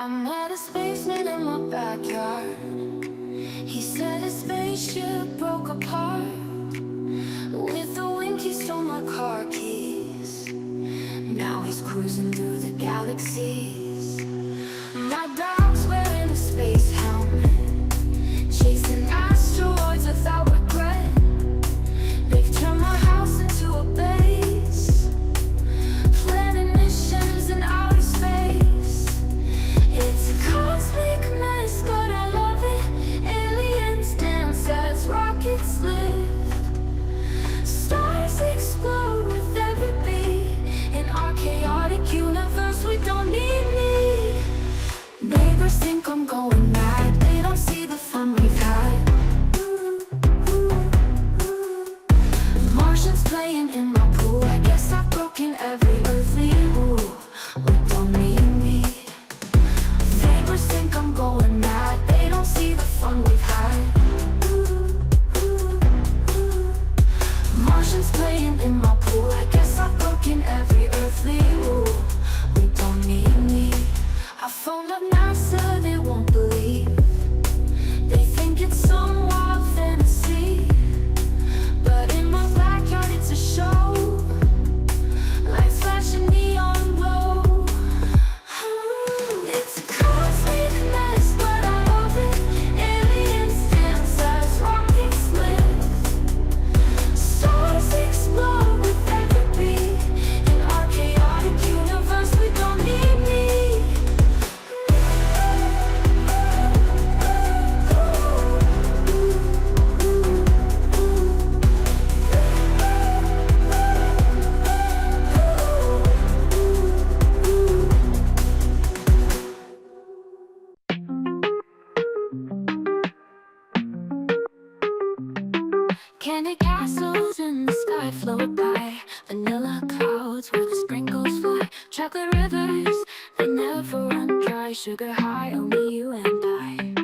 I met a spaceman in my backyard. He said his spaceship broke apart. With a wink he stole my car keys. Now he's cruising through the galaxies. My dog's wearing a space helmet, chasing asteroids without regret. They've turned my house into a base, planning missions in outer space. It's a cosmic mess, but I love it. Aliens dance as rockets lift. Stars explode with every beat. In our chaotic universe, we don't need me. Neighbors think I'm going mad. They don't see the fun we've had. Martians playing in my pool. I guess I've broken every earthly rule. We don't need me. Neighbors think I'm going mad. They don't see the fun we've had. Martians playing in my pool. I guess I've broken every earthly rule. We don't need me. I phoned up NASA, they won't believe. They think it's some wild fantasy, but in my backyard it's a show. Lights flashing neon glow. It's a cosmic mess, but I love it. Aliens dance as rockets lift. Stars explode with every beat. In our chaotic universe, we don't need me. Candy castles in the sky float by, vanilla clouds where the sprinkles fly, chocolate rivers that never run dry, sugar high, only you and I.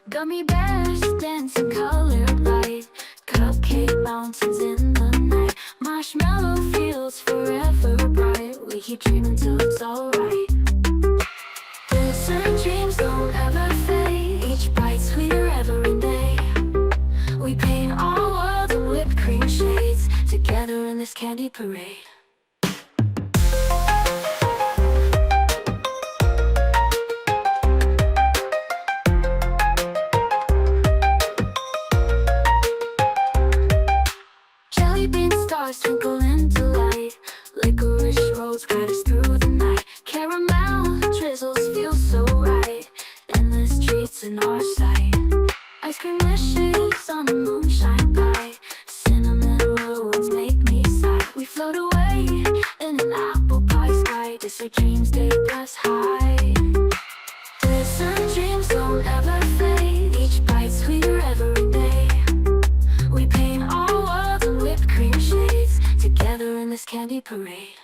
Gummy bears dancing colored light, cupcake mountains in the night, marshmallow fields forever bright. We keep dreaming till it's alright. Distant dreams don't ever fade, each bite sweeter every day. We paint our world in whipped cream shades, together in this candy parade. Jelly bean stars twinkle into light, licorice roads guide us through the night. Caramel drizzles feel so right, endless treats in our sight. Ice cream wishes on a moonshine pie, cinnamon rolls make me sigh. We float away in an apple pie sky, dessert dreams take us high. Distant dreams don't ever fade, each bite sweeter every day. We paint our world in whipped cream shades, together in this candy parade.